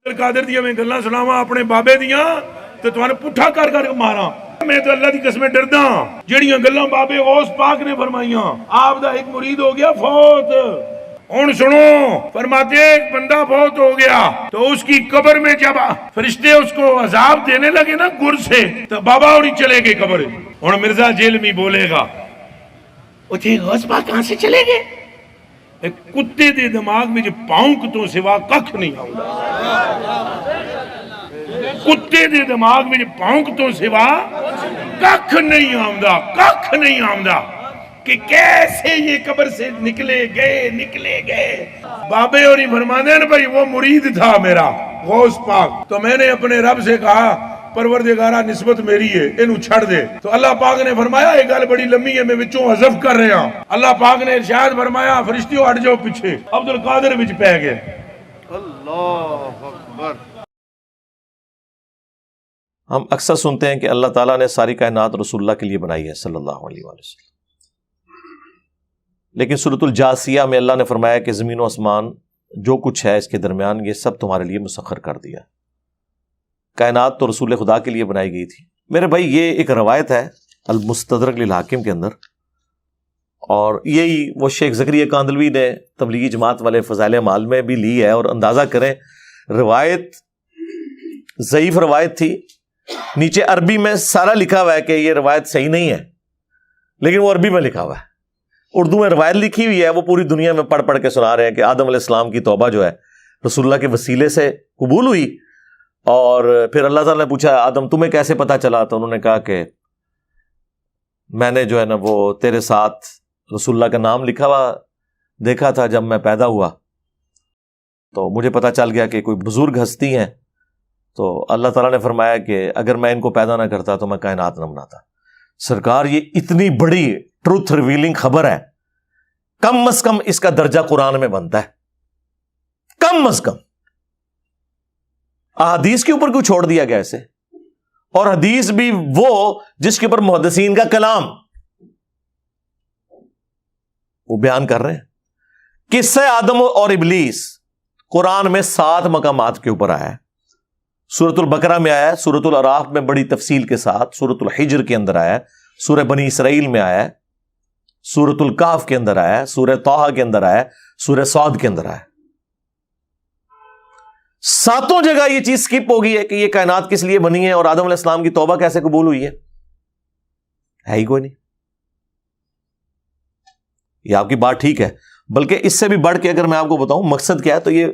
قادر دیا میں گلاں سناواں اپنے بابے دیاں تے تانوں پٹھا کر کر کے ماراں. میں تو اللہ دی قسمیں ڈردا جڑیاں گلاں بابے غوث پاک نے فرمائیاں. آپ دا ایک مرید ہو گیا فوت. ہن سنو، فرماتے ہیں ایک بندہ فوت ہو گیا تو اس کی قبر میں جب فرشتے اس کو عذاب دینے لگے نا گر سے، تو بابا اور چلے گئے قبر. ہن مرزا جیلمی بولے گا اٹھے غوث پاک کہاں سے چلے گئے؟ ایک کتے دے دماغ میں جو پاؤنک تو سوا ککھ نہیں آؤں. کتے دے دماغ میں جو پاؤنک تو سوا ککھ نہیں آؤں، ککھ نہیں آؤں کہ کیسے یہ قبر سے نکلے گئے. بابے اور ہی فرمانے ہیں بھائی وہ مرید تھا میرا غوث پاک، تو میں نے اپنے رب سے کہا پروردگارہ نسبت میری ہے انہوں چھڑ دے. تو اللہ پاک نے فرمایا یہ گل بڑی لمبی ہے میں وچوں حذف کر رہا ہوں. اللہ پاک نے ارشاد فرمایا فرشتیوں ہٹ جاؤ پیچھے. عبد القادر وچ پہ گئے. اللہ اکبر. ہم اکثر سنتے ہیں کہ اللہ تعالیٰ نے ساری کائنات رسول اللہ کے لیے بنائی ہے صلی اللہ علیہ وآلہ وسلم، لیکن سورۃ الجاثیہ میں اللہ نے فرمایا کہ زمین و آسمان جو کچھ ہے اس کے درمیان یہ سب تمہارے لیے مسخر کر دیا. کائنات تو رسول خدا کے لیے بنائی گئی تھی. میرے بھائی یہ ایک روایت ہے المستدرک للحاکم کے اندر، اور یہی وہ شیخ زکریا کاندلوی نے تبلیغی جماعت والے فضائل اعمال میں بھی لی ہے. اور اندازہ کریں روایت ضعیف روایت تھی، نیچے عربی میں سارا لکھا ہوا ہے کہ یہ روایت صحیح نہیں ہے، لیکن وہ عربی میں لکھا ہوا ہے. اردو میں روایت لکھی ہوئی ہے، وہ پوری دنیا میں پڑھ پڑھ کے سنا رہے ہیں کہ آدم علیہ السلام کی توبہ جو ہے رسول اللہ کے وسیلے سے قبول ہوئی. اور پھر اللہ تعالیٰ نے پوچھا آدم تمہیں کیسے پتا چلا؟ تو انہوں نے کہا کہ میں نے جو ہے نا وہ تیرے ساتھ رسول اللہ کا نام لکھا ہوا دیکھا تھا جب میں پیدا ہوا، تو مجھے پتا چل گیا کہ کوئی بزرگ ہستی ہیں. تو اللہ تعالیٰ نے فرمایا کہ اگر میں ان کو پیدا نہ کرتا تو میں کائنات نہ بناتا. سرکار یہ اتنی بڑی ٹروتھ ریویلنگ خبر ہے، کم از کم اس کا درجہ قرآن میں بنتا ہے، کم از کم. احادیث کے اوپر کیوں چھوڑ دیا گیا اسے؟ اور حدیث بھی وہ جس کے اوپر محدثین کا کلام وہ بیان کر رہے ہیں. قصہ آدم اور ابلیس قرآن میں 7 مقامات کے اوپر آیا ہے. سورۃ البقرہ میں آیا ہے، سورۃ الاعراف میں بڑی تفصیل کے ساتھ، سورۃ الحجر کے اندر آیا ہے، سورہ بنی اسرائیل میں آیا ہے، سورۃ الکہف کے اندر آیا ہے، سورہ طٰہٰ کے اندر آیا ہے، سورہ صاد کے اندر آیا ہے. 7 جگہ یہ چیز سکپ ہو گئی ہے کہ یہ کائنات کس لیے بنی ہے اور آدم علیہ السلام کی توبہ کیسے قبول ہوئی ہے ہی کوئی نہیں. یہ آپ کی بات ٹھیک ہے، بلکہ اس سے بھی بڑھ کے اگر میں آپ کو بتاؤں مقصد کیا ہے، تو یہ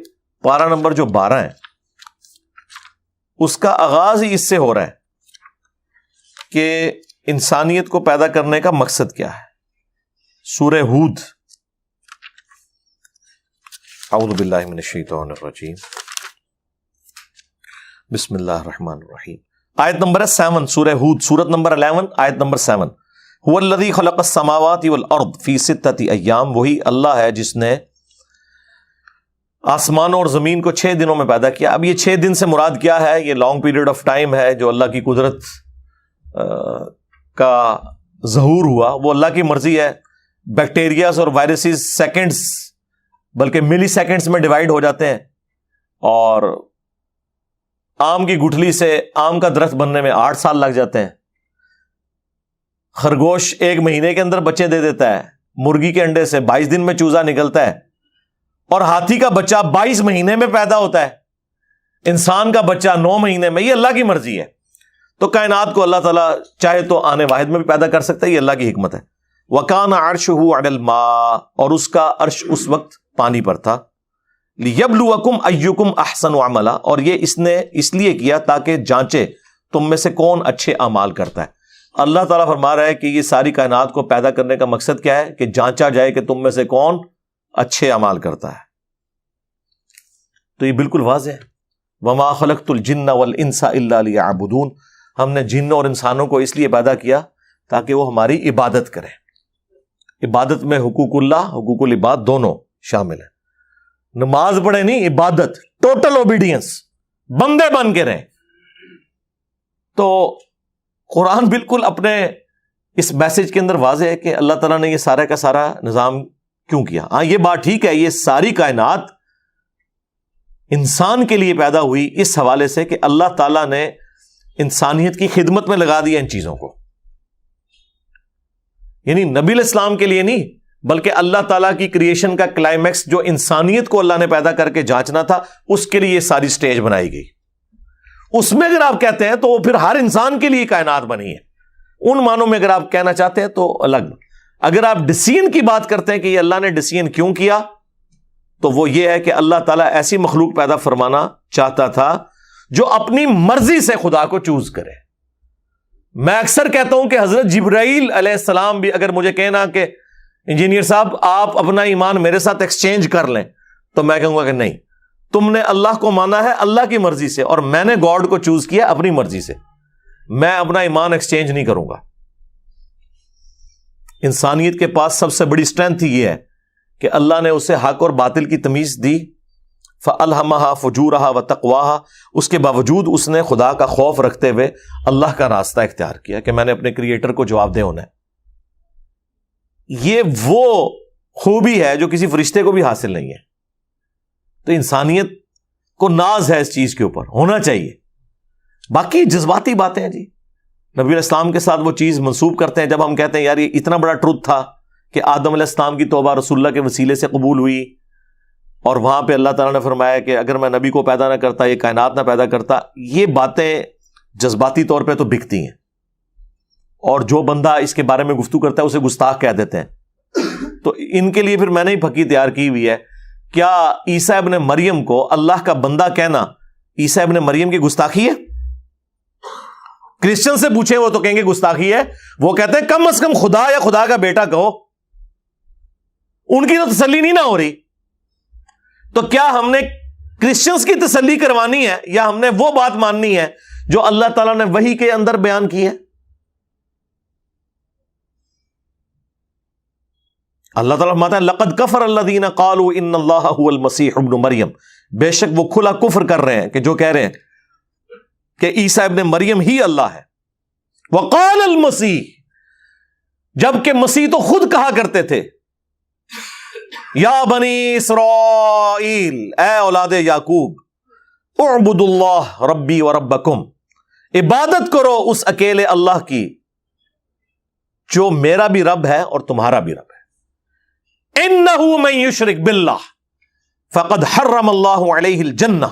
پارہ نمبر جو 12 ہے اس کا آغاز ہی اس سے ہو رہا ہے کہ انسانیت کو پیدا کرنے کا مقصد کیا ہے. سورہ ہود، اعوذ باللہ من الشیطان الرجیم، بسم اللہ الرحمن الرحیم. آیت نمبر 7 سورہ ہود، سورت نمبر 11 آیت نمبر 7. هو الذی خلق السماوات والارض فی 6 ایام، وہی اللہ ہے جس نے آسمانوں اور زمین کو 6 دنوں میں پیدا کیا. اب یہ 6 دن سے مراد کیا ہے؟ یہ لانگ پیریڈ آف ٹائم ہے جو اللہ کی قدرت کا ظہور ہوا، وہ اللہ کی مرضی ہے. بیکٹیریاز اور وائرسز سیکنڈز بلکہ ملی سیکنڈز میں ڈیوائیڈ ہو جاتے ہیں، اور آم کی گٹھلی سے آم کا درخت بننے میں 8 سال لگ جاتے ہیں. خرگوش 1 مہینے کے اندر بچے دے دیتا ہے، مرغی کے انڈے سے 22 دن میں چوزا نکلتا ہے، اور ہاتھی کا بچہ 22 مہینے میں پیدا ہوتا ہے، انسان کا بچہ 9 مہینے میں. یہ اللہ کی مرضی ہے. تو کائنات کو اللہ تعالیٰ چاہے تو آنے واحد میں بھی پیدا کر سکتا ہے، یہ اللہ کی حکمت ہے. وَكَانَ عَرْشُهُ عَلَى الْمَاءِ، اور اس کا عرش اس وقت پانی پر تھا. لِيَبْلُوَكُمْ أَيُّكُمْ أَحْسَنُ عَمَلًا، اور یہ اس نے اس لیے کیا تاکہ جانچے تم میں سے کون اچھے اعمال کرتا ہے. اللہ تعالیٰ فرما رہا ہے کہ یہ ساری کائنات کو پیدا کرنے کا مقصد کیا ہے؟ کہ جانچا جائے کہ تم میں سے کون اچھے اعمال کرتا ہے. تو یہ بالکل واضح ہے. وَمَا خَلَقْتُ الْجِنَّ وَالْإِنسَ إِلَّا لِيَعْبُدُونَ، ہم نے جن اور انسانوں کو اس لیے پیدا کیا تاکہ وہ ہماری عبادت کریں. عبادت میں حقوق اللہ حقوق العباد دونوں شامل ہیں. نماز پڑھے نہیں، عبادت، ٹوٹل اوبیڈینس، بندے بن کے رہیں. تو قرآن بالکل اپنے اس میسج کے اندر واضح ہے کہ اللہ تعالیٰ نے یہ سارا کا سارا نظام کیوں کیا. ہاں یہ بات ٹھیک ہے، یہ ساری کائنات انسان کے لیے پیدا ہوئی اس حوالے سے کہ اللہ تعالیٰ نے انسانیت کی خدمت میں لگا دیا ان چیزوں کو. یعنی نبی علیہ السلام کے لیے نہیں بلکہ اللہ تعالیٰ کی کریشن کا کلائمیکس جو انسانیت کو اللہ نے پیدا کر کے جانچنا تھا اس کے لیے یہ ساری سٹیج بنائی گئی. اس میں اگر آپ کہتے ہیں تو وہ پھر ہر انسان کے لیے کائنات بنی ہے. ان معنوں میں اگر آپ کہنا چاہتے ہیں تو الگ. اگر آپ ڈسیزن کی بات کرتے ہیں کہ یہ اللہ نے ڈسیزن کیوں کیا تو وہ یہ ہے کہ اللہ تعالیٰ ایسی مخلوق پیدا فرمانا چاہتا تھا جو اپنی مرضی سے خدا کو چوز کرے. میں اکثر کہتا ہوں کہ حضرت جبرائیل علیہ السلام بھی اگر مجھے کہنا کہ انجینئر صاحب آپ اپنا ایمان میرے ساتھ ایکسچینج کر لیں تو میں کہوں گا کہ نہیں, تم نے اللہ کو مانا ہے اللہ کی مرضی سے اور میں نے گاڈ کو چوز کیا اپنی مرضی سے, میں اپنا ایمان ایکسچینج نہیں کروں گا. انسانیت کے پاس سب سے بڑی اسٹرینتھ یہ ہے کہ اللہ نے اسے حق اور باطل کی تمیز دی, فَأَلْهَمَهَا فُجُورَهَا وَتَقْوَاهَا, اس کے باوجود اس نے خدا کا خوف رکھتے ہوئے اللہ کا راستہ اختیار کیا کہ میں نے اپنے کریٹر کو جواب دہ ہونا ہے. یہ وہ خوبی ہے جو کسی فرشتے کو بھی حاصل نہیں ہے. تو انسانیت کو ناز ہے اس چیز کے اوپر, ہونا چاہیے. باقی جذباتی باتیں ہیں جی, نبی علیہ السلام کے ساتھ وہ چیز منسوب کرتے ہیں جب ہم کہتے ہیں یار یہ اتنا بڑا ٹروتھ تھا کہ آدم علیہ السلام کی توبہ رسول اللہ کے وسیلے سے قبول ہوئی, اور وہاں پہ اللہ تعالیٰ نے فرمایا کہ اگر میں نبی کو پیدا نہ کرتا, یہ کائنات نہ پیدا کرتا. یہ باتیں جذباتی طور پہ تو بکتی ہیں, اور جو بندہ اس کے بارے میں گفتگو کرتا ہے اسے گستاخ کہہ دیتے ہیں. تو ان کے لیے پھر میں نے ہی پھکی تیار کی ہوئی ہے. کیا عیسیٰ ابن مریم کو اللہ کا بندہ کہنا عیسیٰ ابن مریم کی گستاخی ہے؟ کرسچن سے پوچھیں وہ تو کہیں گے گستاخی ہے. وہ کہتے ہیں کم از کم خدا یا خدا کا بیٹا کہو. ان کی تو تسلی نہیں نہ ہو رہی. تو کیا ہم نے کرسچنز کی تسلی کروانی ہے یا ہم نے وہ بات ماننی ہے جو اللہ تعالیٰ نے وحی کے اندر بیان کی ہے؟ اللہ تعالیٰ فرماتا ہے لقد کفر الذین قالوا ان اللہ هو المسیح ابن مریم, بے شک وہ کھلا کفر کر رہے ہیں کہ جو کہہ رہے ہیں کہ عیسیٰ ابن مریم ہی اللہ ہے. وقال المسیح, جبکہ مسیح تو خود کہا کرتے تھے یا بنی اسرائیل, اے اولاد یعقوب, اعبدوا اللہ ربی و ربکم, عبادت کرو اس اکیلے اللہ کی جو میرا بھی رب ہے اور تمہارا بھی رب ہے. انہ من یشرک باللہ فقد حرم اللہ علیہ الجنہ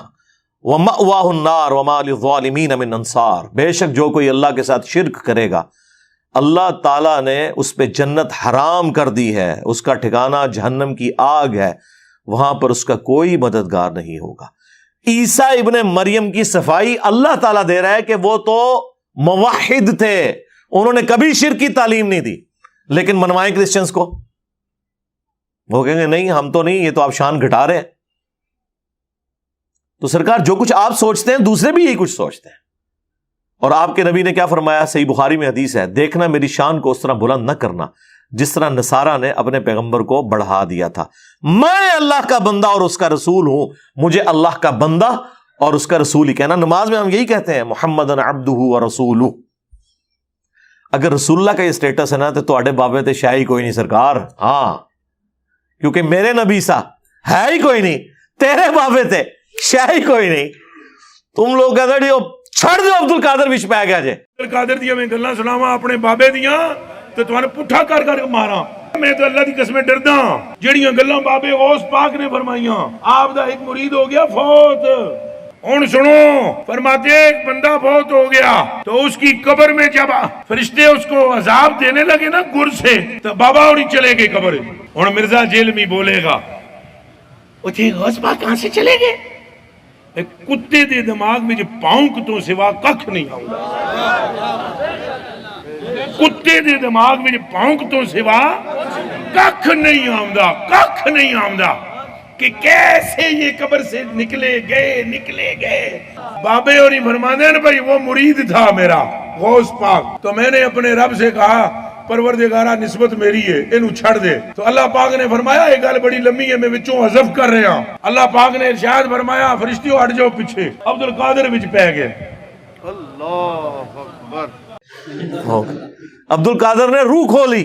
ومأواہ النار وما للظالمین من انصار, بے شک جو کوئی اللہ کے ساتھ شرک کرے گا اللہ تعالیٰ نے اس پہ جنت حرام کر دی ہے, اس کا ٹھکانہ جہنم کی آگ ہے, وہاں پر اس کا کوئی مددگار نہیں ہوگا. عیسیٰ ابن مریم کی صفائی اللہ تعالیٰ دے رہا ہے کہ وہ تو موحد تھے, انہوں نے کبھی شرک کی تعلیم نہیں دی. لیکن منوائیں کرسچنز کو, وہ کہیں گے نہیں ہم تو نہیں, یہ تو آپ شان گھٹا رہے ہیں. تو سرکار جو کچھ آپ سوچتے ہیں دوسرے بھی یہی کچھ سوچتے ہیں. اور آپ کے نبی نے کیا فرمایا, صحیح بخاری میں حدیث ہے, دیکھنا میری شان کو اس طرح بلند نہ کرنا جس طرح نصارہ نے اپنے پیغمبر کو بڑھا دیا تھا. میں اللہ کا بندہ اور اس کا رسول ہوں, مجھے اللہ کا بندہ اور اس کا رسول ہی کہنا. نماز میں ہم یہی کہتے ہیں محمد عبدہ و رسولہ. اگر رسول اللہ کا یہ اسٹیٹس ہے نا تو تواڈے بابے تے شاہی کوئی نہیں سرکار. ہاں, کیونکہ میرے نبی سا ہے ہی کوئی نہیں, تیرے بابے تے شاہی کوئی نہیں. تم لوگ کہتے ہو چھڑ دو عبد القادر وچ پی گیا جے. عبد القادر دیاں میں گلاں سناواں اپنے بابے دیاں تے تواں پٹھا کر کر ماراں. میں تو اللہ دی قسم ڈردا جڑیاں گلاں بابے غوث پاک نے فرمائیاں. آپ دا ایک مرید ہو گیا فوت. ہن سنو, فرماتے ایک بندہ فوت ہو گیا تو اس کی قبر میں جب فرشتے اس کو عذاب دینے لگے نا گر سے, تو بابا اور چلے گئے قبر. ہن مرزا جیلمی بولے گا وہ جی غوث پاک کہاں سے چلے گئے؟ ایک کتے دے دماغ میں جو پاؤنک تو سوا ککھ نہیں آؤں. کتے دے دماغ میں جو پاؤنک تو سوا ککھ نہیں آؤں, ککھ نہیں آؤں کہ کیسے یہ قبر سے نکلے گئے. بابے اور ہی فرمانے ہیں بھائی وہ مرید تھا میرا غوث پاک, تو میں نے اپنے رب سے کہا پروردگارہ نسبت میری ہے انہوں چھڑ دے. تو اللہ پاک نے فرمایا یہ گل بڑی لمبی ہے میں وچوں حذف کر رہا ہوں. اللہ پاک نے ارشاد فرمایا فرشتیوں ہٹ جاؤ پیچھے. عبد القادر وچ پہ گئے. اللہ اکبر. عبد القادر نے روح کھولی,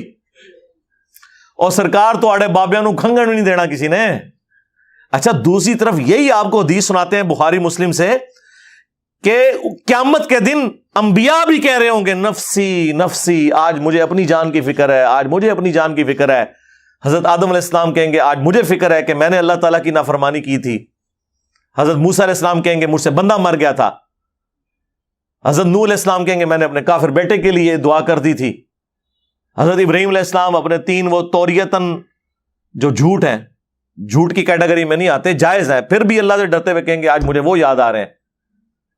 اور سرکار تو آڑے بابیاں نو کھنگن نہیں دینا کسی نے. اچھا دوسری طرف یہی آپ کو حدیث سناتے ہیں بخاری مسلم سے کہ قیامت کے دن انبیاء بھی کہہ رہے ہوں گے نفسی نفسی، آج مجھے اپنی جان کی فکر ہے، آج مجھے اپنی جان کی فکر ہے۔ حضرت آدم علیہ السلام کہیں گے آج مجھے فکر ہے کہ میں نے اللہ تعالیٰ کی نافرمانی کی تھی۔ حضرت موسیٰ علیہ السلام کہیں گے مجھ سے بندہ مر گیا تھا۔ حضرت نوح علیہ السلام کہیں گے میں نے اپنے کافر بیٹے کے لیے دعا کر دی تھی۔ حضرت ابراہیم علیہ السلام اپنے 3 وہ توریتن جو جھوٹ ہیں، جھوٹ کی کیٹیگری میں نہیں آتے، جائز ہیں، پھر بھی اللہ سے ڈرتے ہوئے کہیں گے آج مجھے وہ یاد آ رہے ہیں۔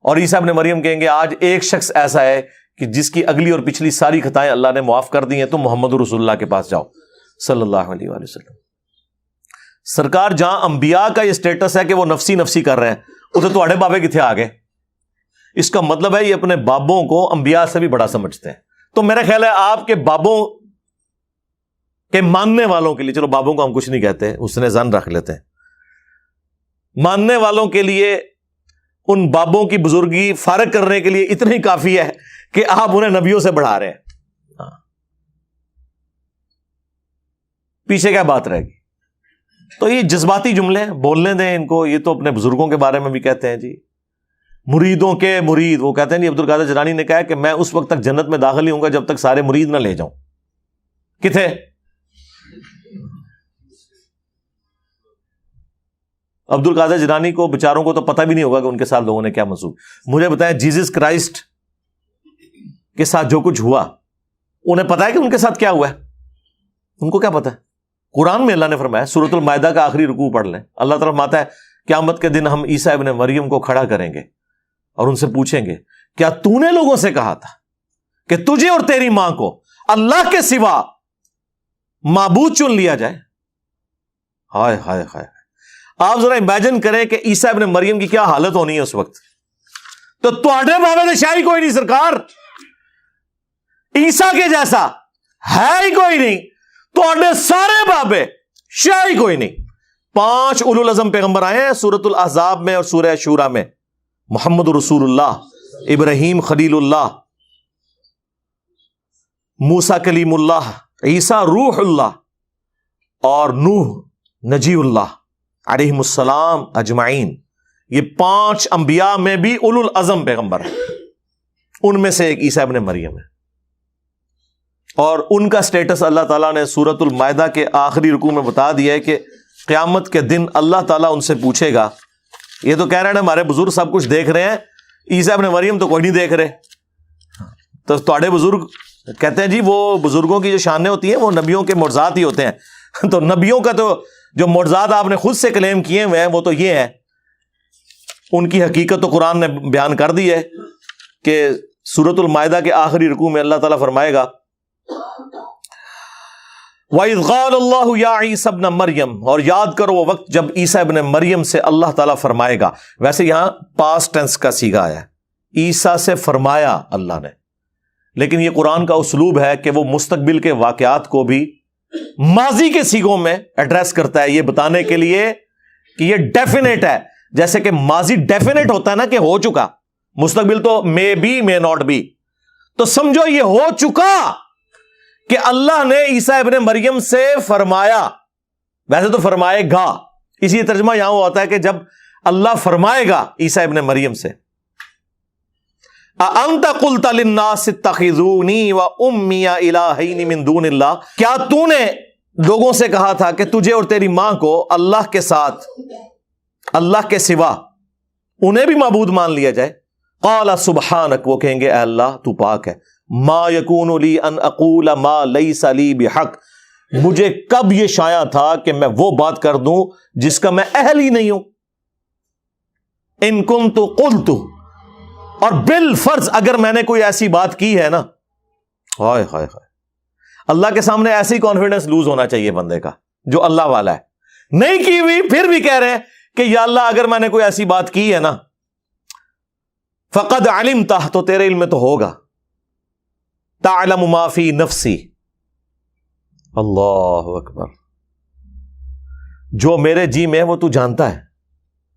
اور عیسیٰ ابن مریم کہیں گے آج ایک شخص ایسا ہے کہ جس کی اگلی اور پچھلی ساری خطائیں اللہ نے معاف کر دی ہیں، تم محمد رسول اللہ کے پاس جاؤ صلی اللہ علیہ وآلہ وسلم۔ سرکار جہاں انبیاء کا یہ سٹیٹس ہے کہ وہ نفسی نفسی کر رہے ہیں، اتنے تواڈے بابے کتنے آ گئے؟ اس کا مطلب ہے یہ اپنے بابوں کو انبیاء سے بھی بڑا سمجھتے ہیں۔ تو میرا خیال ہے آپ کے بابوں کے ماننے والوں کے لیے، چلو بابوں کو ہم کچھ نہیں کہتے، اس نے زن رکھ لیتے ہیں، ماننے والوں کے لیے ان بابوں کی بزرگی فارغ کرنے کے لیے اتنا ہی کافی ہے کہ آپ انہیں نبیوں سے بڑھا رہے ہیں۔ پیچھے کیا بات رہے گی؟ تو یہ جذباتی جملے ہیں، بولنے دیں ان کو۔ یہ تو اپنے بزرگوں کے بارے میں بھی کہتے ہیں جی، مریدوں کے مرید، وہ کہتے ہیں جی عبد القادر جیلانی نے کہا کہ میں اس وقت تک جنت میں داخل نہیں ہوں گا جب تک سارے مرید نہ لے جاؤں۔ کتنے؟ عبد القادر جیلانی کو بیچاروں کو تو پتہ بھی نہیں ہوگا کہ ان کے ساتھ لوگوں نے کیا منسوب۔ مجھے بتائیں جیزس کرائسٹ کے ساتھ جو کچھ ہوا، انہیں پتا ہے کہ ان کے ساتھ کیا ہوا ہے؟ ان کو کیا پتا ہے؟ قرآن میں اللہ نے فرمایا، سورۃ المائدہ کا آخری رکوع پڑھ لیں، اللہ تعالیٰ فرماتا ہے قیامت کے دن ہم عیسیٰ ابن مریم کو کھڑا کریں گے اور ان سے پوچھیں گے کیا تو نے لوگوں سے کہا تھا کہ تجھے اور تیری ماں کو اللہ کے سوا معبود چن لیا جائے؟ ہائے ہائے ہائے، آپ ذرا امیجن کریں کہ عیسیٰ ابن مریم کی کیا حالت ہونی ہے اس وقت۔ تو تواڈے بابے نے شاہی کوئی نہیں سرکار، عیسیٰ کے جیسا ہے ہی کوئی نہیں، تواڈے سارے بابے شاہی کوئی نہیں۔ 5 اولو العزم پیغمبر آئے ہیں سورۃ الاحزاب میں اور سورہ شورى میں، محمد رسول اللہ، ابراہیم خلیل اللہ، موسیٰ کلیم اللہ، عیسیٰ روح اللہ، اور نوح نجی اللہ علیہم السلام اجمعین۔ یہ 5 انبیاء میں بھی اولو العزم پیغمبر ہیں، ان میں سے ایک عیسیٰ ابن مریم ہے، اور ان کا سٹیٹس اللہ تعالیٰ نے سورۃ المائدہ کے آخری رکوع میں بتا دیا ہے کہ قیامت کے دن اللہ تعالیٰ ان سے پوچھے گا۔ یہ تو کہہ رہے ہیں ہمارے بزرگ سب کچھ دیکھ رہے ہیں، عیسیٰ ابن مریم تو کوئی نہیں دیکھ رہے۔ تو تواڈے بزرگ کہتے ہیں جی وہ بزرگوں کی جو شانیں ہوتی ہیں وہ نبیوں کے معجزات ہی ہوتے ہیں۔ تو نبیوں کا تو جو معجزات آپ نے خود سے کلیم کیے ہوئے ہیں وہ تو یہ ہیں، ان کی حقیقت تو قرآن نے بیان کر دی ہے کہ سورۃ المائدہ کے آخری رکوع میں اللہ تعالیٰ فرمائے گا وَإِذْ قَالَ اللَّهُ يَا عِيسَى ابْنَ مَرْيَمَ، اور یاد کرو وہ وقت جب عیسیٰ ابن مریم سے اللہ تعالیٰ فرمائے گا۔ ویسے یہاں پاسٹ ٹینس کا صیغہ آیا ہے، عیسیٰ سے فرمایا اللہ نے، لیکن یہ قرآن کا اسلوب ہے کہ وہ مستقبل کے واقعات کو بھی ماضی کے صیغوں میں ایڈریس کرتا ہے، یہ بتانے کے لیے کہ یہ ڈیفینیٹ ہے۔ جیسے کہ ماضی ڈیفینیٹ ہوتا ہے نا کہ ہو چکا، مستقبل تو may be may not be, تو سمجھو یہ ہو چکا کہ اللہ نے عیسیٰ ابن مریم سے فرمایا، ویسے تو فرمائے گا، اسی ترجمہ یہاں ہوتا ہے کہ جب اللہ فرمائے گا عیسیٰ ابن مریم سے اَأَنْتَ قُلْتَ لِلنَّاسِ اتَّخِذُونِي وَأُمِّيَ إِلَٰهَيْنِ مِن دُونِ اللَّهِ، کیا تو نے لوگوں سے کہا تھا کہ تجھے اور تیری ماں کو اللہ کے ساتھ، اللہ کے سوا انہیں بھی معبود مان لیا جائے؟ قَالَ سُبْحَانَكَ، وہ کہیں گے اے اللہ تو پاک ہے، ما یکون لی ان اقول ما لیس لی بحق، مجھے کب یہ شایع تھا کہ میں وہ بات کر دوں جس کا میں اہل ہی نہیں ہوں۔ ان کنت قلت، اور بالفرض اگر میں نے کوئی ایسی بات کی ہے نا، ہائے ہائے ہائے، اللہ کے سامنے ایسی کانفیڈنس لوز ہونا چاہیے بندے کا جو اللہ والا ہے، نہیں کی ہوئی پھر بھی کہہ رہے ہیں کہ یا اللہ اگر میں نے کوئی ایسی بات کی ہے نا فقد علمتہ، تو تیرے علم میں تو ہوگا، تعلم ما فی نفسی، اللہ اکبر، جو میرے جی میں ہے وہ تو جانتا ہے،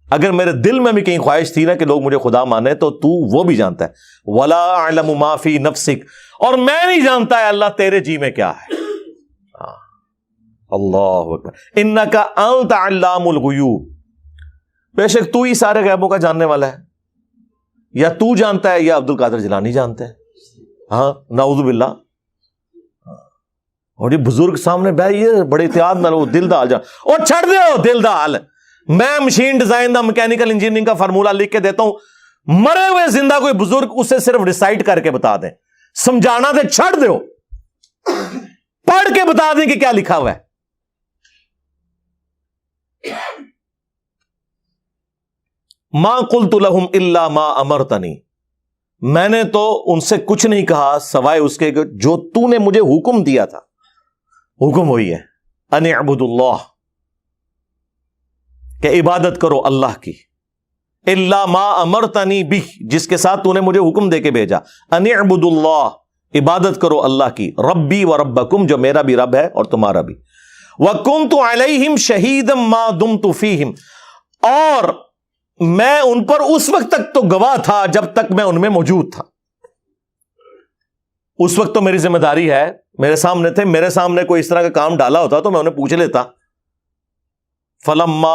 اگر میرے دل میں بھی کہیں خواہش تھی نا کہ لوگ مجھے خدا مانے تو تو وہ بھی جانتا ہے، ولا اعلم ما فی نفسک، اور میں نہیں جانتا ہے اللہ تیرے جی میں کیا ہے، اللہ اکبر، انک انت علام الغیوب، بے شک تو ہی سارے غیبوں کا جاننے والا ہے، یا تو جانتا ہے یا عبد القادر جیلانی جانتا ہے. ہاں نعوذ باللہ. اور یہ بزرگ سامنے بیٹھے بڑے احتیاط نہ لو، دل دا حال جان اور چھڑ دیو دل دا حال. میں machine design the mechanical engineering کا فارمولا لکھ کے دیتا ہوں، مرے ہوئے زندہ کوئی بزرگ اسے صرف ریسائٹ کر کے بتا دیں، سمجھانا دے چھڑ دیو، پڑھ کے بتا دیں کہ کیا لکھا ہوا ہے. ما قلت لهم الا ما امرتنی، میں نے تو ان سے کچھ نہیں کہا سوائے اس کے جو تو نے مجھے حکم دیا تھا. حکم وہی ہے ان اعبدوا اللہ، کہ عبادت کرو اللہ کی. الا ما امرتنی بہ، جس کے ساتھ تو نے مجھے حکم دے کے بھیجا. ان اعبدوا اللہ، عبادت کرو اللہ کی. ربی و ربکم، جو میرا بھی رب ہے اور تمہارا بھی. وکنت علیہم شہیدا ما دمت فیہم، اور میں ان پر اس وقت تک تو گواہ تھا جب تک میں ان میں موجود تھا. اس وقت تو میری ذمہ داری ہے، میرے سامنے تھے، میرے سامنے کوئی اس طرح کا کام ڈالا ہوتا تو میں انہیں پوچھ لیتا. فلما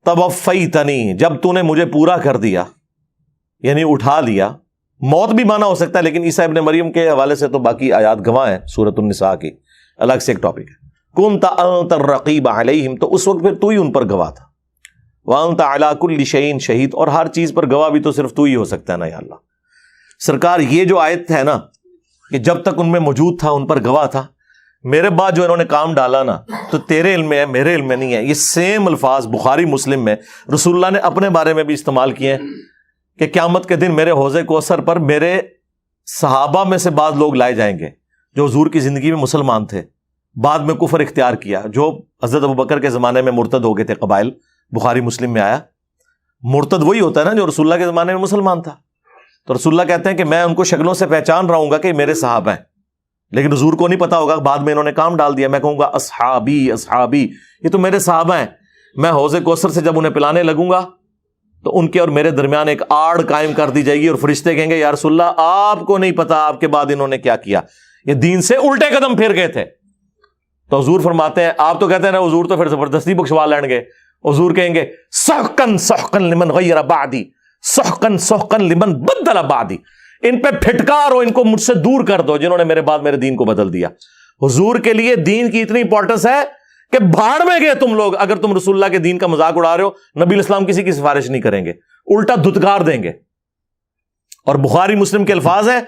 توفیتنی، جب تو نے مجھے پورا کر دیا یعنی اٹھا لیا. موت بھی مانا ہو سکتا ہے، لیکن عیسیٰ ابن مریم کے حوالے سے تو باقی آیات گواہ ہیں سورۃ النساء کی، الگ سے ایک ٹاپک ہے. کنت انت الرقیب علیہم، تو اس وقت پھر تو ہی ان پر گواہ تھا. وانت علی کل شیء شہید، اور ہر چیز پر گواہ بھی تو صرف تو ہی ہو سکتا ہے نا یا اللہ. سرکار یہ جو آیت ہے نا کہ جب تک ان میں موجود تھا ان پر گواہ تھا، میرے بعد جو انہوں نے کام ڈالا نا تو تیرے علم میں ہے میرے علم میں نہیں ہے. یہ سیم الفاظ بخاری مسلم میں رسول اللہ نے اپنے بارے میں بھی استعمال کیے ہیں کہ قیامت کے دن میرے حوض کوثر پر میرے صحابہ میں سے بعض لوگ لائے جائیں گے جو حضور کی زندگی میں مسلمان تھے، بعد میں کفر اختیار کیا، جو حضرت ابوبکر کے زمانے میں مرتد ہو گئے تھے قبائل. بخاری مسلم میں آیا. مرتد وہی ہوتا ہے نا جو رسول اللہ کے زمانے میں مسلمان تھا. تو رسول اللہ کہتے ہیں کہ میں ان کو شکلوں سے پہچان رہا ہوں گا کہ یہ میرے صحابہ ہیں، لیکن حضور کو نہیں پتا ہوگا، بعد میں انہوں نے کام ڈال دیا. میں کہوں گا اصحابی اصحابی، یہ تو میرے صحابہ ہیں. میں حوض کوثر سے جب انہیں پلانے لگوں گا تو ان کے اور میرے درمیان ایک آڑ قائم کر دی جائے گی، اور فرشتے کہیں گے یا رسول اللہ آپ کو نہیں پتا آپ کے بعد انہوں نے کیا کیا، یہ دین سے الٹے قدم پھر گئے تھے. تو حضور فرماتے ہیں، آپ تو کہتے ہیں نا حضور تو پھر زبردستی بخشوا لیں گے. حضور کہیں گے سحقن سحقن لمن غیر بعدی، سحقن سحقن لمن بدل بعدی، ان پہ پھٹکارو، ان کو مجھ سے دور کر دو جنہوں نے میرے بعد میرے دین کو بدل دیا. حضور کے لیے دین کی اتنی امپورٹنس ہے کہ بھاڑ میں گئے تم لوگ اگر تم رسول اللہ کے دین کا مذاق اڑا رہے ہو. نبی اسلام کسی کی سفارش نہیں کریں گے، الٹا دھتکار دیں گے. اور بخاری مسلم کے الفاظ ہیں،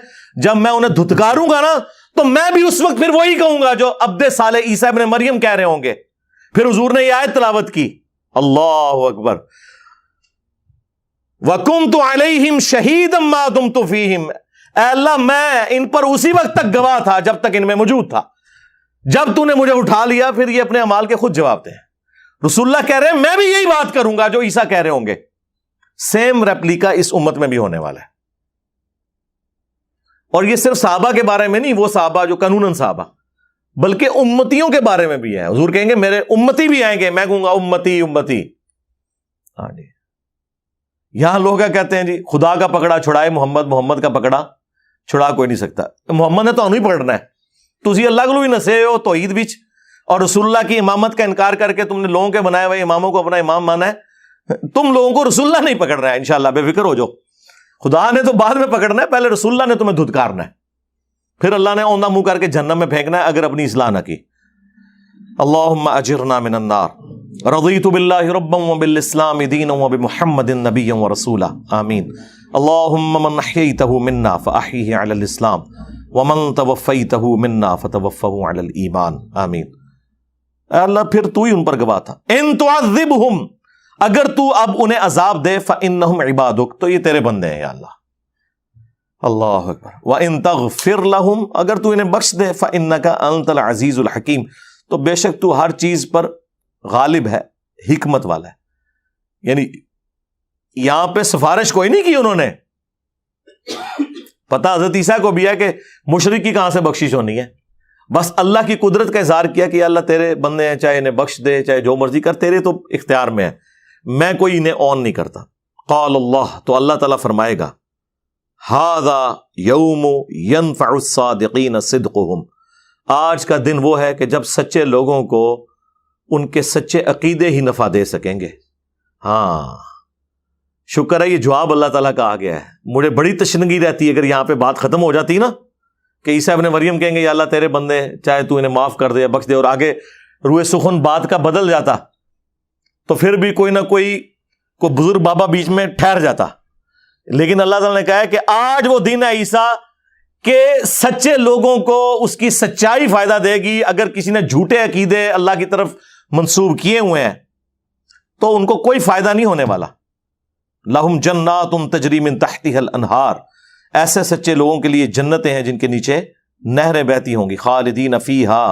جب میں انہیں دھتکاروں گا نا تو میں بھی اس وقت پھر وہی کہوں گا جو عبد صالح عیسیٰ ابن مریم کہہ رہے ہوں گے. پھر حضور نے یہ آیت تلاوت کی، اللہ اکبر، وَكُنْتُ عَلَيْهِمْ شَهِيدًا مَا دُمْتُ فِيهِمْ، اے اللہ میں ان پر اسی وقت تک گواہ تھا جب تک ان میں موجود تھا. جب تو نے مجھے اٹھا لیا پھر یہ اپنے اعمال کے خود جواب دیں. رسول اللہ کہہ رہے ہیں میں بھی یہی بات کروں گا جو عیسیٰ کہہ رہے ہوں گے. سیم ریپلیکا اس امت میں بھی ہونے والا ہے. اور یہ صرف صحابہ کے بارے میں نہیں، وہ صحابہ جو قانوناً صحابہ، بلکہ امتیوں کے بارے میں بھی ہے. حضور کہیں گے میرے امتی بھی آئیں گے، میں کہوں گا امتی امتی. ہاں جی، یہاں لوگ کیا کہتے ہیں جی خدا کا پکڑا چھڑائے محمد، محمد کا پکڑا چھڑا کوئی نہیں سکتا. محمد نے تو نہیں پکڑنا ہے، تسی اللہ کو بھی نسے ہو توحید وچ، اور رسول اللہ کی امامت کا انکار کر کے تم نے لوگوں کے بنائے ہوئے اماموں کو اپنا امام مانا ہے. تم لوگوں کو رسول اللہ نہیں پکڑ رہا ہے، انشاءاللہ بے فکر ہو جاؤ. خدا نے تو بعد میں پکڑنا ہے، پہلے رسول اللہ نے تمہیں دھتکارنا ہے، پھر اللہ نے اوندا منہ کر کے جہنم میں پھینکنا ہے اگر اپنی اصلاح نہ کی. اللہم اجرنا من النار. رضیت باللہ ربا وبالاسلام دینا وبمحمد نبیا ورسولا. آمین. اللہم من احییتہ منا فاحیہ علی الاسلام ومن توفیتہ منا فتوفہ علی الایمان. آمین. اے اللہ پھر تو ہی ان پر گواہ تھا. ان تعذبہم، اگر تو اب انہیں عذاب دے، فانہم عبادک، تو یہ تیرے بندے ہیں یا اللہ. اللہ اکبر. وَإِن تَغْفِرْ لَهُمْ، اگر تو انہیں بخش دے، فَإِنَّكَ أَنْتَ الْعَزِيزُ الْحَكِيمُ، تو بے شک تو ہر چیز پر غالب ہے، حکمت والا ہے. یعنی یہاں پہ سفارش کوئی نہیں کی انہوں نے، پتہ حضرت عیسیٰ کو بھی ہے کہ مشرک کی کہاں سے بخشش ہونی ہے. بس اللہ کی قدرت کا اظہار کیا کہ اللہ تیرے بندے ہیں، چاہے انہیں بخش دے چاہے جو مرضی کر، تیرے تو اختیار میں ہے، میں کوئی انہیں آن نہیں کرتا. قال اللہ، تو اللہ تعالیٰ فرمائے گا ھذا یوم ینفع الصادقین صدقہم، آج کا دن وہ ہے کہ جب سچے لوگوں کو ان کے سچے عقیدے ہی نفع دے سکیں گے. ہاں شکر ہے یہ جواب اللہ تعالیٰ کا آ گیا ہے. مجھے بڑی تشنگی رہتی ہے اگر یہاں پہ بات ختم ہو جاتی نا کہ عیسیٰ ابن مریم کہیں گے یا اللہ تیرے بندے چاہے تو انہیں معاف کر دے یا بخش دے, اور آگے روئے سخن بات کا بدل جاتا تو پھر بھی کوئی نہ کوئی بزرگ بابا بیچ میں ٹھہر جاتا. لیکن اللہ تعالیٰ نے کہا ہے کہ آج وہ دن ہے عیسیٰ کہ سچے لوگوں کو اس کی سچائی فائدہ دے گی. اگر کسی نے جھوٹے عقیدے اللہ کی طرف منسوب کیے ہوئے ہیں تو ان کو کوئی فائدہ نہیں ہونے والا. لہم جنات تجری من تحتها الانہار, ایسے سچے لوگوں کے لیے جنتیں ہیں جن کے نیچے نہریں بہتی ہوں گی. خالدین فیہا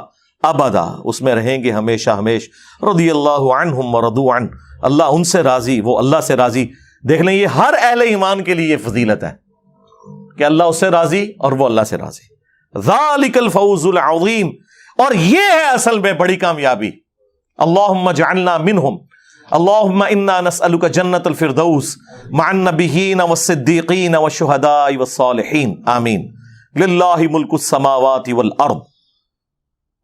ابدا, اس میں رہیں گے ہمیشہ ہمیش. رضی اللہ عنہم ورضوا عنہ, اللہ ان سے راضی وہ اللہ سے راضی. دیکھ لیں یہ ہر اہل ایمان کے لیے یہ فضیلت ہے کہ اللہ اس سے راضی اور وہ اللہ سے راضی. ذالک الفوز العظیم, اور یہ ہے اصل میں بڑی کامیابی. اللہم اجعلنا منہم, اللہم انا نسألک جنت الفردوس مع النبیین والصدیقین والشہداء والصالحین, آمین. للہ ملک السماوات والارض,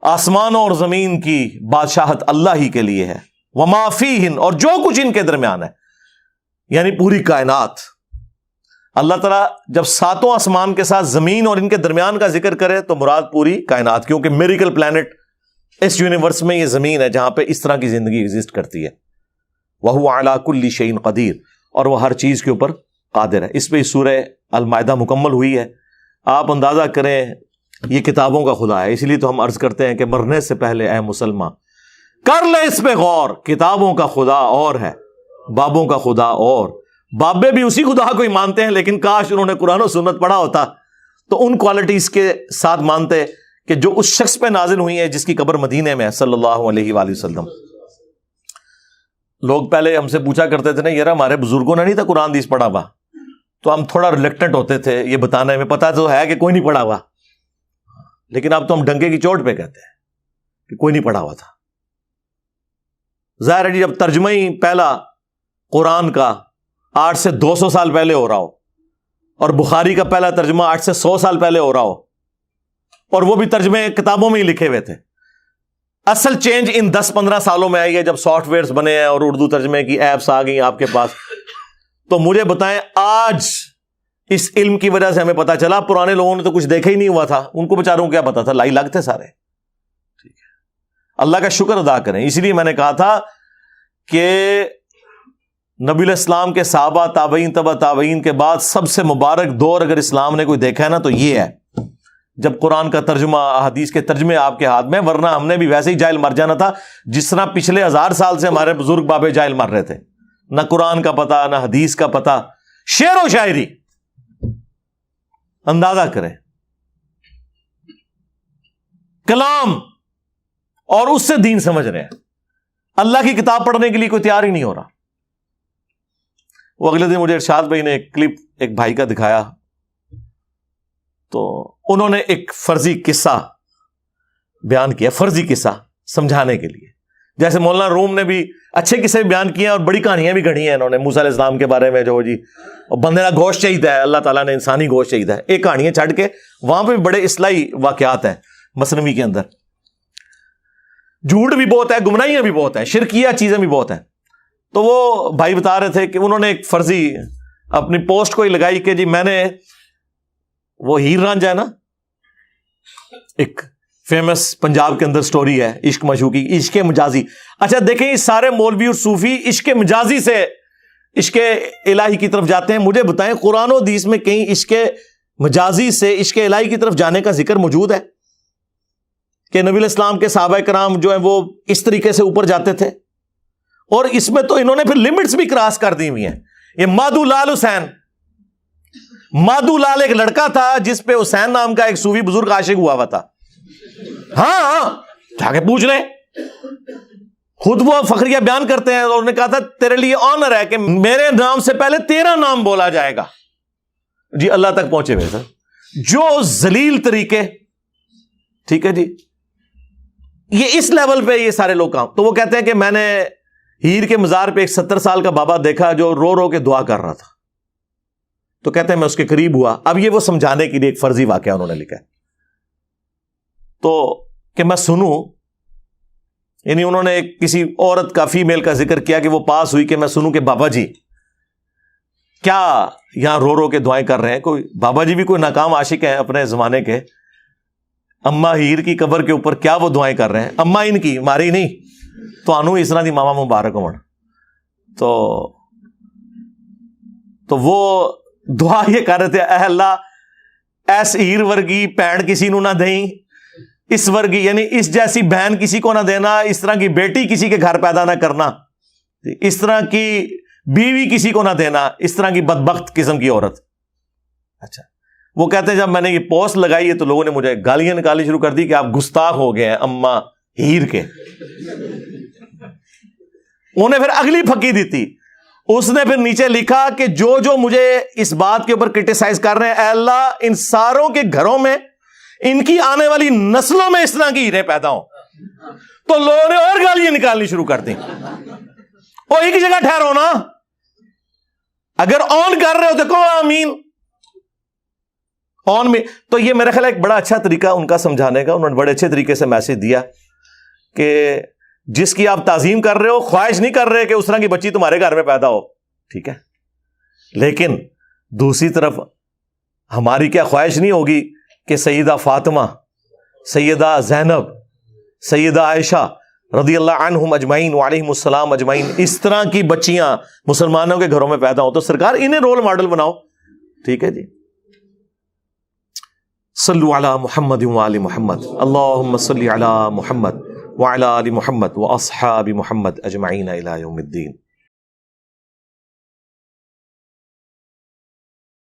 آسمانوں اور زمین کی بادشاہت اللہ ہی کے لیے ہے. وما فیہن, اور جو کچھ ان کے درمیان ہے, یعنی پوری کائنات. اللہ تعالیٰ جب ساتوں آسمان کے ساتھ زمین اور ان کے درمیان کا ذکر کرے تو مراد پوری کائنات, کیونکہ میریکل پلانٹ اس یونیورس میں یہ زمین ہے جہاں پہ اس طرح کی زندگی ایگزسٹ کرتی ہے. وَهُوَ عَلَى كُلِّ شَيْءٍ قَدِيرٌ, اور وہ ہر چیز کے اوپر قادر ہے. اس پہ سورہ المائدہ مکمل ہوئی ہے. آپ اندازہ کریں یہ کتابوں کا خدا ہے, اسی لیے تو ہم عرض کرتے ہیں کہ مرنے سے پہلے اے مسلمان کر لے اس پہ غور. کتابوں کا خدا اور ہے, بابوں کا خدا اور. بابے بھی اسی خدا کو ہی مانتے ہیں, لیکن کاش انہوں نے قرآن و سنت پڑھا ہوتا تو ان کوالٹیز کے ساتھ مانتے کہ جو اس شخص پہ نازل ہوئی ہے جس کی قبر مدینے میں ہے صلی اللہ علیہ وآلہ وسلم. لوگ پہلے ہم سے پوچھا کرتے تھے نا یار ہمارے بزرگوں نے نہیں تھا قرآن حدیث پڑھا ہوا, تو ہم تھوڑا ریلیکٹنٹ ہوتے تھے یہ بتانے میں. پتا تو ہے کہ کوئی نہیں پڑھا ہوا, لیکن اب تو ہم ڈنکے کی چوٹ پہ کہتے ہیں کہ کوئی نہیں پڑھا ہوا تھا. ظاہر ہے جی جب ترجمہ ہی پہلا قرآن کا 8 سے 200 سال پہلے ہو رہا ہو, اور بخاری کا پہلا ترجمہ 8 سے 100 سال پہلے ہو رہا ہو, اور وہ بھی ترجمے کتابوں میں ہی لکھے ہوئے تھے. اصل چینج ان 10-15 سالوں میں آئی ہے جب سافٹ ویئرز بنے ہیں اور اردو ترجمے کی ایپس آ گئی آپ کے پاس. تو مجھے بتائیں آج اس علم کی وجہ سے ہمیں پتا چلا, پرانے لوگوں نے تو کچھ دیکھا ہی نہیں ہوا تھا, ان کو بیچاروں کو کیا پتا تھا, لائی لگتے سارے. ٹھیک ہے, اللہ کا شکر ادا کریں. اسی لیے میں نے کہا تھا کہ نبی علیہ السلام کے صحابہ تابعین تبع تابعین کے بعد سب سے مبارک دور اگر اسلام نے کوئی دیکھا ہے نا تو یہ ہے جب قرآن کا ترجمہ, حدیث کے ترجمے آپ کے ہاتھ میں. ورنہ ہم نے بھی ویسے ہی جاہل مر جانا تھا جس طرح پچھلے 1000 سال سے ہمارے بزرگ بابے جاہل مر رہے تھے. نہ قرآن کا پتہ نہ حدیث کا پتہ, شعر و شاعری. اندازہ کریں کلام, اور اس سے دین سمجھ رہے ہیں. اللہ کی کتاب پڑھنے کے لیے کوئی تیار ہی نہیں ہو رہا. وہ اگلے دن مجھے ارشاد بھائی نے ایک کلپ ایک بھائی کا دکھایا, تو انہوں نے ایک فرضی قصہ بیان کیا, فرضی قصہ سمجھانے کے لیے. جیسے مولانا روم نے بھی اچھے قصے بیان کیے اور بڑی کہانیاں بھی گھڑی ہیں انہوں نے موسیٰ علیہ السلام کے بارے میں, جو جی بندے کا گوشت چاہیے ہے, اللہ تعالیٰ نے انسانی گوشت چاہیے ہے. ایک کہانیاں چھڑ کے وہاں پہ بھی بڑے اصلاحی واقعات ہیں مثنوی کے اندر. جھوٹ بھی بہت ہے, گمراہیاں بھی بہت ہیں, شرکیہ چیزیں بھی بہت ہیں. تو وہ بھائی بتا رہے تھے کہ انہوں نے ایک فرضی اپنی پوسٹ کو ہی لگائی کہ جی میں نے وہ ہیر رانجھا ہے نا, ایک فیمس پنجاب کے اندر سٹوری ہے عشق مشوقی, عشق مجازی. اچھا دیکھیں یہ سارے مولوی اور صوفی عشق مجازی سے عشق الہی کی طرف جاتے ہیں. مجھے بتائیں قرآن و حدیث میں کہیں عشق مجازی سے عشق الہی کی طرف جانے کا ذکر موجود ہے کہ نبی علیہ السلام کے صحابہ کرام جو ہیں وہ اس طریقے سے اوپر جاتے تھے؟ اور اس میں تو انہوں نے پھر لمٹس بھی کراس کر دی ہوئی ہیں. یہ مادو لال حسین, مادو لال ایک لڑکا تھا جس پہ حسین نام کا ایک صوفی بزرگ عاشق ہوا تھا. ہاں جا کے پوچھ لیں, خود وہ فخریہ بیان کرتے ہیں. اور انہوں نے کہا تھا تیرے لیے آنر ہے کہ میرے نام سے پہلے تیرا نام بولا جائے گا. جی اللہ تک پہنچے ہوئے سر, جو ذلیل طریقے. ٹھیک ہے جی, یہ اس لیول پہ یہ سارے لوگ کام. تو وہ کہتے ہیں کہ میں نے ہیر کے مزار پہ ایک 70 سال کا بابا دیکھا جو رو رو کے دعا کر رہا تھا. تو کہتے ہیں میں اس کے قریب ہوا. اب یہ وہ سمجھانے کے لیے ایک فرضی واقعہ انہوں نے لکھا ہے, تو کہ میں سنوں یعنی انہوں نے کسی عورت کا، فیمیل کا ذکر کیا کہ وہ پاس ہوئی کہ میں سنوں کہ بابا جی کیا یہاں رو رو کے دعائیں کر رہے ہیں. کوئی بابا جی بھی کوئی ناکام عاشق ہیں اپنے زمانے کے. اما ہیر کی قبر کے اوپر کیا وہ دعائیں کر رہے ہیں؟ اما ان کی، ماری نہیں تو انو اس طرح دی ماما مبارک ہون. تو وہ دعا یہ کر رہے تھے، اے اللہ ایس ہیر ورگی بہن کسی نو نہ دیں، اس ورگی یعنی اس جیسی بہن کسی کو نہ دینا، اس طرح کی بیٹی کسی کے گھر پیدا نہ کرنا، اس طرح کی بیوی کسی کو نہ دینا، اس طرح کی بدبخت قسم کی عورت. اچھا وہ کہتے ہیں جب میں نے یہ پوسٹ لگائی ہے تو لوگوں نے مجھے گالیاں نکالنی شروع کر دی کہ آپ گستاخ ہو گئے ہیں اما ہیر کے. انہیں پھر اگلی پھکی دی تھی، اس نے پھر نیچے لکھا کہ جو مجھے اس بات کے اوپر کرٹیسائز کر رہے ہیں، اے اللہ ان ساروں کے گھروں میں، ان کی آنے والی نسلوں میں اس طرح کی ہیرے پیدا ہوں. تو لوگوں نے اور گالیاں نکالنی شروع کر دی. وہ ایک جگہ ٹھہرو نا، اگر آن کر رہے ہو تو کہو آمین آن میں. تو یہ میرا خیال ہے ایک بڑا اچھا طریقہ ان کا سمجھانے کا. انہوں نے بڑے اچھے طریقے سے میسج دیا کہ جس کی آپ تعظیم کر رہے ہو، خواہش نہیں کر رہے کہ اس طرح کی بچی تمہارے گھر میں پیدا ہو، ٹھیک ہے، لیکن دوسری طرف ہماری کیا خواہش نہیں ہوگی کہ سیدہ فاطمہ، سیدہ زینب، سیدہ عائشہ رضی اللہ عنہم اجمعین وعلیہم السلام اجمعین اس طرح کی بچیاں مسلمانوں کے گھروں میں پیدا ہوں. تو سرکار انہیں رول ماڈل بناؤ. ٹھیک ہے جی. صلو علی محمد وآل محمد، اللہم صلی علی محمد وعلی آل محمد واصحاب محمد اجمعین الی یوم الدین.